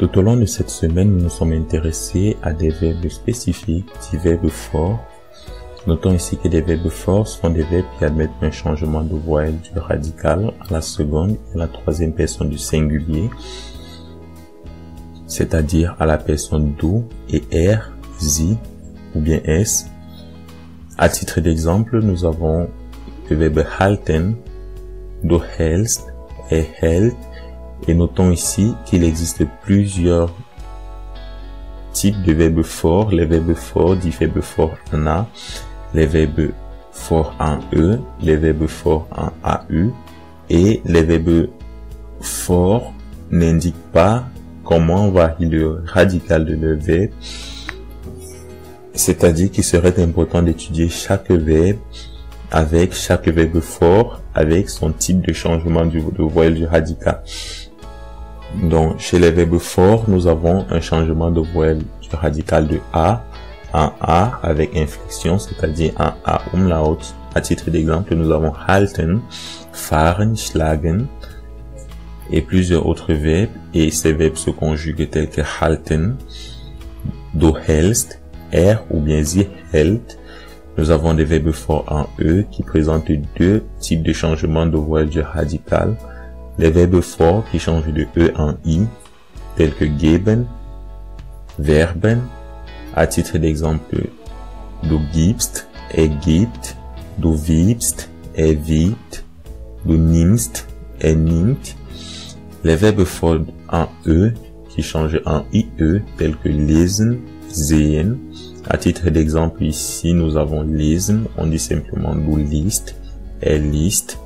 Tout au long de cette semaine, nous nous sommes intéressés à des verbes spécifiques, des verbes forts. Notons ici que des verbes forts sont des verbes qui admettent un changement de voyelle du radical à la seconde et à la troisième personne du singulier, c'est-à-dire à la personne do et r, zi ou bien s. À titre d'exemple, nous avons le verbe halten, du hältst et hält, et notons ici qu'il existe plusieurs types de verbes forts, les verbes forts, des verbes forts en A, les verbes forts en E, les verbes forts en AU, et les verbes forts n'indiquent pas comment varie le radical de leur verbe, c'est-à-dire qu'il serait important d'étudier chaque verbe avec chaque verbe fort, avec son type de changement de voyelle du radical. Donc, chez les verbes forts, nous avons un changement de voyelle du radical de A en A avec inflexion, c'est-à-dire en A umlaut. À titre d'exemple, nous avons halten, fahren, schlagen et plusieurs autres verbes. Et ces verbes se conjuguent tels que halten, du hältst, er ou bien sie hält. Nous avons des verbes forts en E qui présentent deux types de changements de voyelle du radical. Les verbes forts qui changent de E en I, tels que geben, werben. À titre d'exemple, du gibst, gibt, du wirbst, wirbt, du nimmst, nimmt. Les verbes forts en E qui changent en IE, tels que lesen, sehen. À titre d'exemple, ici, nous avons lesen, on dit simplement du liest, liest.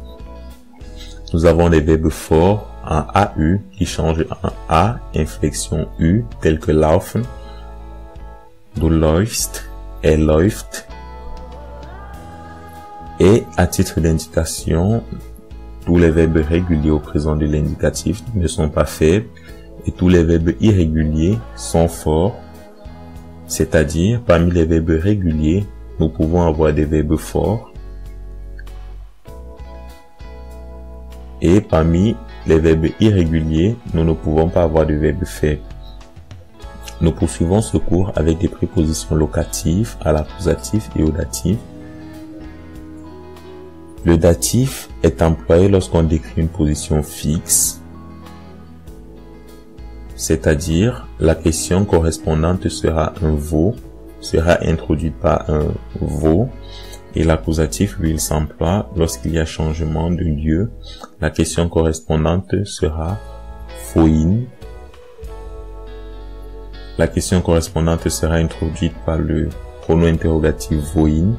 Nous avons des verbes forts en AU qui changent en A, inflexion U, tels que laufen, du läufst, läuft. Et à titre d'indication, tous les verbes réguliers au présent de l'indicatif ne sont pas faibles et tous les verbes irréguliers sont forts. C'est-à-dire, parmi les verbes réguliers, nous pouvons avoir des verbes forts. Et parmi les verbes irréguliers, nous ne pouvons pas avoir de verbes faibles. Nous poursuivons ce cours avec des prépositions locatives à l'accusatif et au datif. Le datif est employé lorsqu'on décrit une position fixe, c'est-à-dire la question correspondante sera un veau, sera introduite par un veau, et l'accusatif, lui, il s'emploie lorsqu'il y a changement de lieu. La question correspondante sera vorhin. La question correspondante sera introduite par le pronom interrogatif vorhin.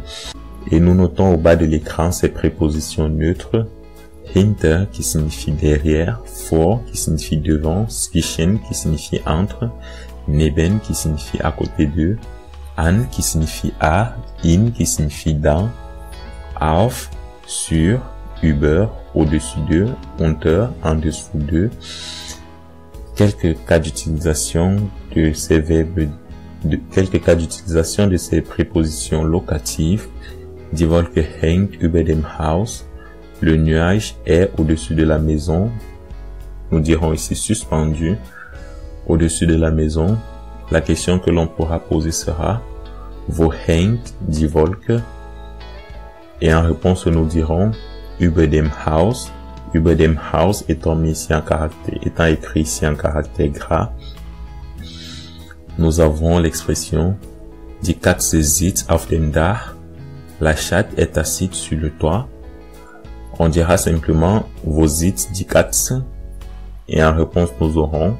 Et nous notons au bas de l'écran ces prépositions neutres. Hinter qui signifie derrière, vor qui signifie devant, zwischen qui signifie entre, neben qui signifie à côté d'eux, an qui signifie à, in qui signifie dans, auf, sur, über, au-dessus d'eux, unter, en dessous d'eux. Quelques cas d'utilisation de ces verbes, quelques cas d'utilisation de ces prépositions locatives. Die Wolke hängt über dem Haus. Le nuage est au-dessus de la maison. Nous dirons ici suspendu au-dessus de la maison. La question que l'on pourra poser sera wo hängt die Wolke? Et en réponse, nous dirons über dem Haus. Über dem Haus étant écrit ici en caractère gras. Nous avons l'expression die Katze sitzt auf dem Dach. La chatte est assise sur le toit. On dira simplement wo sitzt die Katze? Et en réponse, nous aurons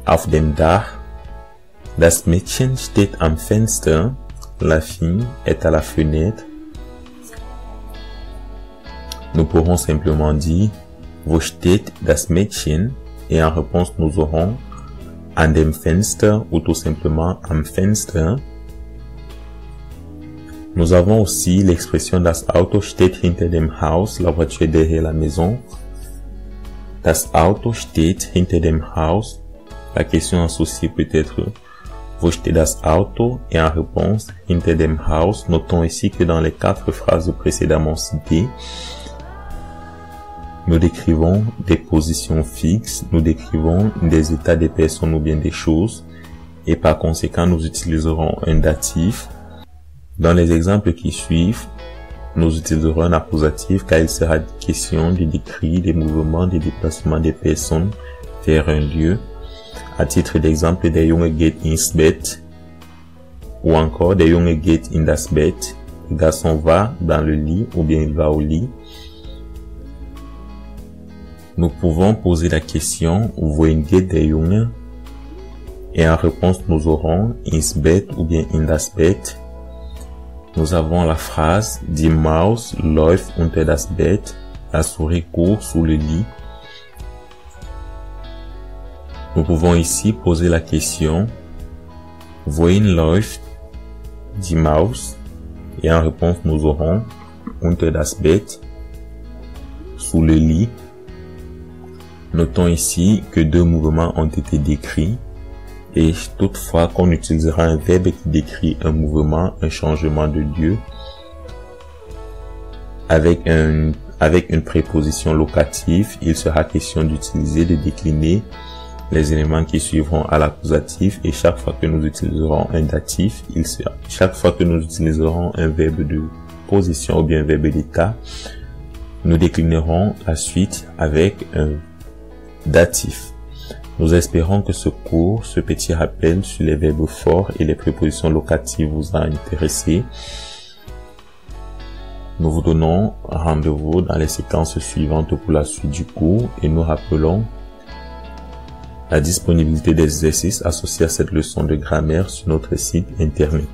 auf dem Dach. Das Mädchen steht am Fenster. La fille est à la fenêtre. Nous pourrons simplement dire wo steht das Mädchen? Et en réponse, nous aurons an dem Fenster ou tout simplement am Fenster. Nous avons aussi l'expression das Auto steht hinter dem Haus, la voiture est derrière la maison. Das Auto steht hinter dem Haus. La question associée peut être wo steht das Auto? Et en réponse, hinter dem Haus. Notons ici que dans les 4 phrases précédemment citées, Nous décrivons des positions fixes, nous décrivons des états des personnes ou bien des choses, et par conséquent, nous utiliserons un datif. Dans les exemples qui suivent, nous utiliserons un accusatif car il sera question de décrire des mouvements, des déplacements des personnes vers un lieu. À titre d'exemple, der Junge geht ins Bett, ou encore der Junge geht in das Bett. Le garçon va dans le lit ou bien il va au lit. Nous pouvons poser la question wohin geht der Junge? Et en réponse, nous aurons ins Bett ou bien in das Bett. Nous avons la phrase Die Maus läuft unter das Bett. La souris court sous le lit. Nous pouvons ici poser la question wohin läuft die Maus? Et en réponse, nous aurons unter das Bett, sous le lit. Notons ici que deux mouvements ont été décrits. Et toutefois qu'on utilisera un verbe qui décrit un mouvement, un changement de lieu, avec une préposition locative, il sera question d'utiliser, de décliner les éléments qui suivront à l'accusatif, et chaque fois que nous utiliserons un datif, chaque fois que nous utiliserons un verbe de position ou bien un verbe d'état, nous déclinerons la suite avec un datif. Nous espérons que ce cours, ce petit rappel sur les verbes forts et les prépositions locatives vous a intéressé. Nous vous donnons rendez-vous dans les séquences suivantes pour la suite du cours et nous rappelons la disponibilité des exercices associés à cette leçon de grammaire sur notre site internet.